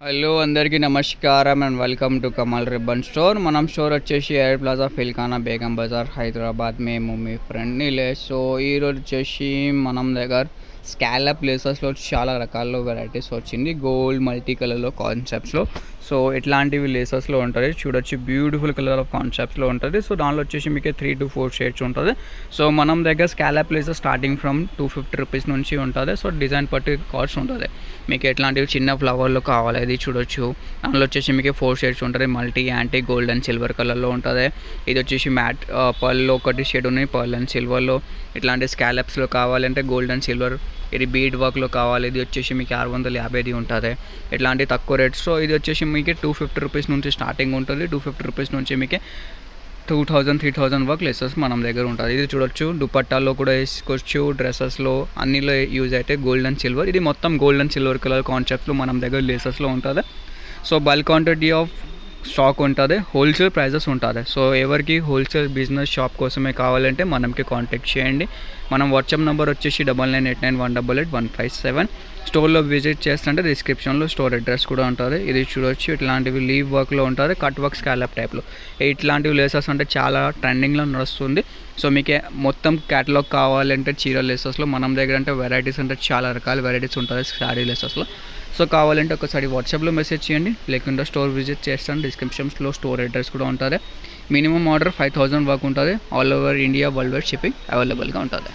Hello అందరికీ నమస్కారం and welcome to Kamal ribbon store. మనం స్టోర్ వచ్చేసి ఎయిర్ ప్లాజా ఫిల్ఖానా బేగం బజార్ హైదరాబాద్. మేము మీ ఫ్రెండ్ నీలేష్. సో ఈరోజు వచ్చేసి మనం దగ్గర స్కాలప్ లేసెస్లో చాలా రకాల వెరైటీస్ వచ్చింది, గోల్డ్ మల్టీ కలర్లో కాన్సెప్ట్స్లో. సో ఇట్లాంటివి లేసెస్లో ఉంటుంది, చూడొచ్చు బ్యూటిఫుల్ కలర్ ఆఫ్ కాన్సెప్ట్స్లో ఉంటుంది. సో దానిలో వచ్చేసి మీకు 3 to 4 షేడ్స్ ఉంటుంది. సో మనం దగ్గర scallop laces starting from 250 rupees నుంచి ఉంటుంది. సో డిజైన్ పట్టి కాస్ట్ ఉంటుంది. మీకు ఎట్లాంటివి చిన్న ఫ్లవర్లో కావాలి ఇది చూడొచ్చు. దానిలో వచ్చేసి మీకు 4 షేడ్స్ ఉంటుంది, multi antique gold and silver కలర్లో ఉంటుంది. ఇది వచ్చేసి మ్యాట్ పర్ల్లో ఒకటి షేడ్ ఉన్నాయి, పర్ల్ అండ్ సిల్వర్లో. ఇట్లాంటి స్కాలప్స్లో కావాలంటే గోల్డ్ అండ్ సిల్వర్, ఇది బీడ్ వర్క్లో కావాలి, ఇది వచ్చేసి మీకు 650 ఉంటుంది. ఇట్లాంటి తక్కువ రేట్స్. సో ఇది వచ్చేసి మీకు 250 రూపీస్ నుంచి స్టార్టింగ్ ఉంటుంది. 250 రూపీస్ నుంచి మీకు 2000-3000 వరకు లెసెస్ మనం దగ్గర ఉంటుంది. ఇది చూడొచ్చు, దుపట్టాల్లో కూడా వేసుకోవచ్చు, డ్రెస్సెస్లో అన్నిలో యూజ్ అయితే గోల్డ్ అండ్ సిల్వర్. ఇది మొత్తం గోల్డ్ అండ్ సిల్వర్ కలర్ కాన్సెప్ట్లో మనం దగ్గర లేసెస్లో ఉంటుంది. So bulk quantity of stock ఉంటుంది, హోల్సేల్ ప్రైజెస్ ఉంటుంది. సో ఎవరికి హోల్సేల్ బిజినెస్ షాప్ కోసమే కావాలంటే మనకి కాంటాక్ట్ చేయండి. మనం వాట్సాప్ నెంబర్ వచ్చేసి 9989188157. స్టోర్లో విజిట్ చేస్తుంటే డిస్క్రిప్షన్లో స్టోర్ అడ్రస్ కూడా ఉంటుంది. ఇది చూడొచ్చు, ఇట్లాంటివి లీవ్ వర్క్లో ఉంటుంది, కట్ వర్క్ స్కాలప్ టైప్లో. ఇట్లాంటివి లేసెస్ అంటే చాలా ట్రెండింగ్లో నడుస్తుంది. సో మీకు మొత్తం క్యాటలాగ్ కావాలంటే చీర లేసెస్లో మనం దగ్గర అంటే వెరైటీస్ అంటే చాలా రకాల వెరైటీస్ ఉంటుంది శారీ లేసెస్లో. సో కావాలంటే ఒకసారి వాట్సాప్లో మెసేజ్ చేయండి, లేకుంటే స్టోర్ విజిట్ చేస్తాను. డిస్క్రిప్షన్స్లో స్టోర్ అడ్రస్ కూడా ఉంటుంది. మినిమం ఆర్డర్ 5000 వరకు ఉంటుంది. All over India world wide shipping అవైలబుల్గా ఉంటుంది.